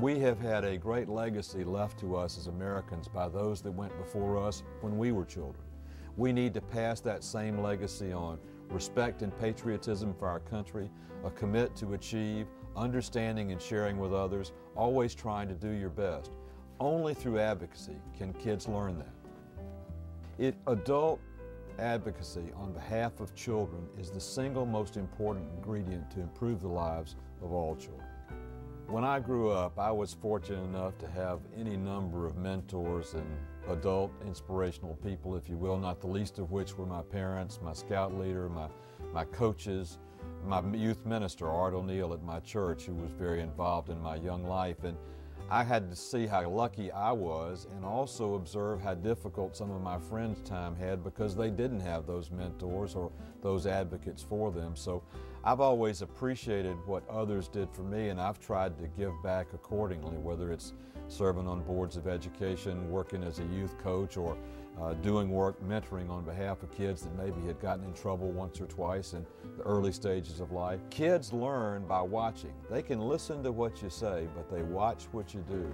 We have had a great legacy left to us as Americans by those that went before us when we were children. We need to pass that same legacy on. Respect and patriotism for our country, a commit to achieve, understanding and sharing with others, always trying to do your best. Only through advocacy can kids learn that. Adult advocacy on behalf of children is the single most important ingredient to improve the lives of all children. When I grew up, I was fortunate enough to have any number of mentors and adult inspirational people, if you will, not the least of which were my parents, my scout leader, my coaches, my youth minister, Art O'Neill at my church, who was very involved in my young life. And I had to see how lucky I was and also observe how difficult some of my friends' time had because they didn't have those mentors or those advocates for them. So I've always appreciated what others did for me, and I've tried to give back accordingly, whether it's serving on boards of education, working as a youth coach, or doing work mentoring on behalf of kids that maybe had gotten in trouble once or twice in the early stages of life. Kids learn by watching. They can listen to what you say, but they watch what you do.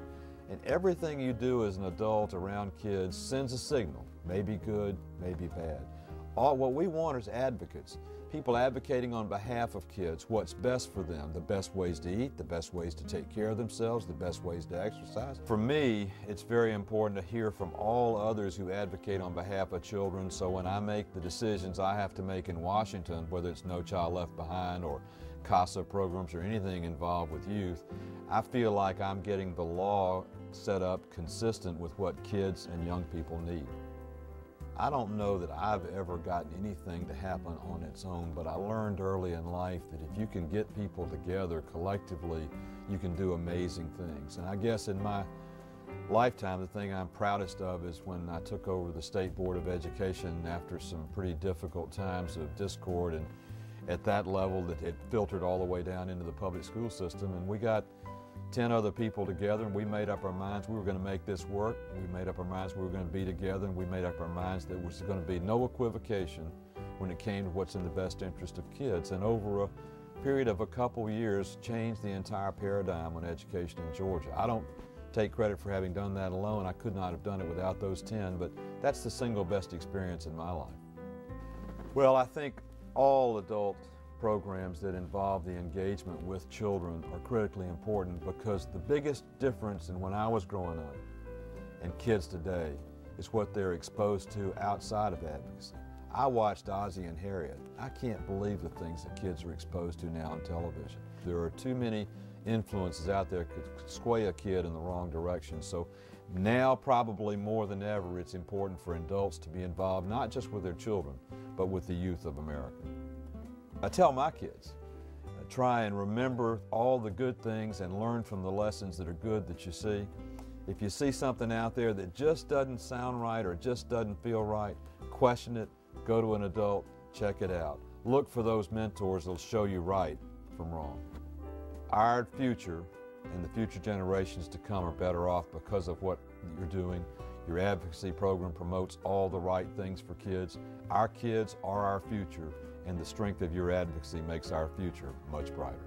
And everything you do as an adult around kids sends a signal, maybe good, maybe bad. What we want is advocates, people advocating on behalf of kids, what's best for them, the best ways to eat, the best ways to take care of themselves, the best ways to exercise. For me, it's very important to hear from all others who advocate on behalf of children, so when I make the decisions I have to make in Washington, whether it's No Child Left Behind or CASA programs or anything involved with youth, I feel like I'm getting the law set up consistent with what kids and young people need. I don't know that I've ever gotten anything to happen on its own, but I learned early in life that if you can get people together collectively, you can do amazing things. And I guess in my lifetime, the thing I'm proudest of is when I took over the State Board of Education after some pretty difficult times of discord, and at that level that it filtered all the way down into the public school system, and we got 10 other people together, and we made up our minds we were going to make this work. We made up our minds we were going to be together, and we made up our minds that there was going to be no equivocation when it came to what's in the best interest of kids. And over a period of a couple years, changed the entire paradigm on education in Georgia. I don't take credit for having done that alone. I could not have done it without those 10, but that's the single best experience in my life. Well, I think all adult programs that involve the engagement with children are critically important, because the biggest difference in when I was growing up and kids today is what they're exposed to outside of advocacy. I watched Ozzie and Harriet. I can't believe the things that kids are exposed to now on television. There are too many influences out there that could sway a kid in the wrong direction. So now, probably more than ever, it's important for adults to be involved, not just with their children, but with the youth of America. I tell my kids, try and remember all the good things and learn from the lessons that are good that you see. If you see something out there that just doesn't sound right or just doesn't feel right, question it, go to an adult, check it out. Look for those mentors that'll show you right from wrong. Our future and the future generations to come are better off because of what you're doing. Your advocacy program promotes all the right things for kids. Our kids are our future, and the strength of your advocacy makes our future much brighter.